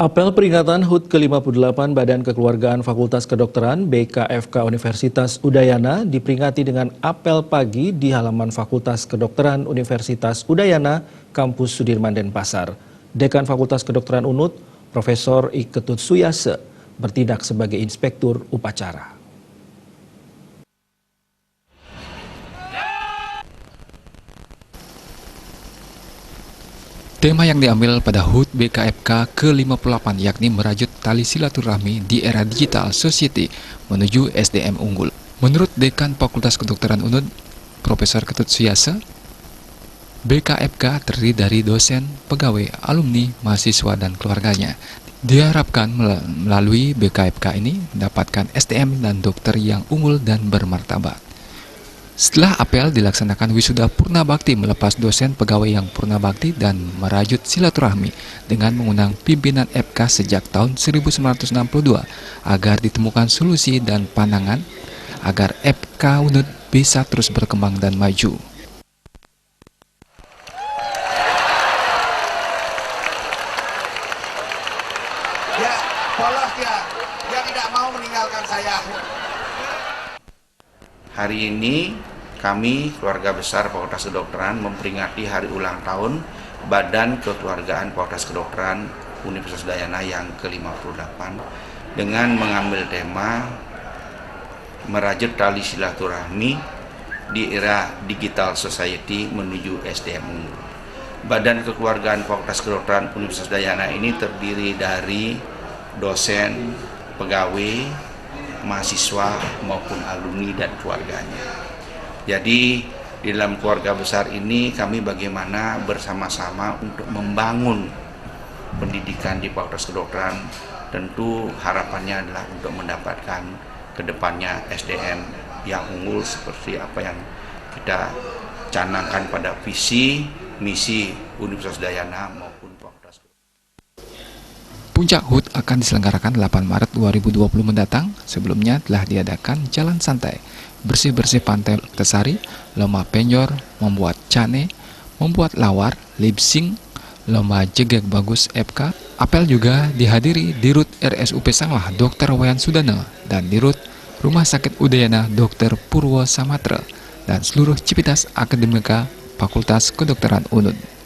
Apel peringatan HUT ke-58 Badan Kekeluargaan Fakultas Kedokteran BKFK Universitas Udayana diperingati dengan apel pagi di halaman Fakultas Kedokteran Universitas Udayana, Kampus Sudirman Denpasar. Dekan Fakultas Kedokteran UNUD, Profesor I. Ketut Suyase, bertindak sebagai inspektur upacara. Tema yang diambil pada HUT BKFK ke-58 yakni merajut tali silaturahmi di era digital society menuju SDM unggul. Menurut Dekan Fakultas Kedokteran UNUD, Profesor Ketut Suyase, BKFK terdiri dari dosen, pegawai, alumni, mahasiswa, dan keluarganya. Diharapkan melalui BKFK ini mendapatkan SDM dan dokter yang unggul dan bermartabat. Setelah apel dilaksanakan wisuda Purna Bakti melepas dosen pegawai yang Purna Bakti dan merajut silaturahmi dengan mengundang pimpinan FK sejak tahun 1962 agar ditemukan solusi dan pandangan agar FK UNUD bisa terus berkembang dan maju. Ya, polos dia tidak mau meninggalkan saya. Hari ini kami, keluarga besar Fakultas Kedokteran, memperingati hari ulang tahun Badan Kekeluargaan Fakultas Kedokteran Universitas Udayana yang ke-58 dengan mengambil tema merajut tali silaturahmi di era digital society menuju SDM unggul. Badan Kekeluargaan Fakultas Kedokteran Universitas Udayana ini terdiri dari dosen, pegawai, mahasiswa maupun alumni dan keluarganya. Jadi di dalam keluarga besar ini kami bagaimana bersama-sama untuk membangun pendidikan di Fakultas Kedokteran. Tentu harapannya adalah untuk mendapatkan kedepannya SDM yang unggul seperti apa yang kita canangkan pada visi misi Universitas Udayana maupun Fakultas Kedokteran. Puncak HUT akan diselenggarakan 8 Maret 2020 mendatang. Sebelumnya telah diadakan jalan santai, bersih-bersih pantai Tesari, lomba penyor, membuat cane, membuat lawar, lip sync, lomba jegek bagus FK. Apel juga dihadiri Dirut RSUP Sanglah Dr. Wayan Sudana dan Dirut Rumah Sakit Udayana Dr. Purwo Samatra dan seluruh Civitas Akademika Fakultas Kedokteran UNUD.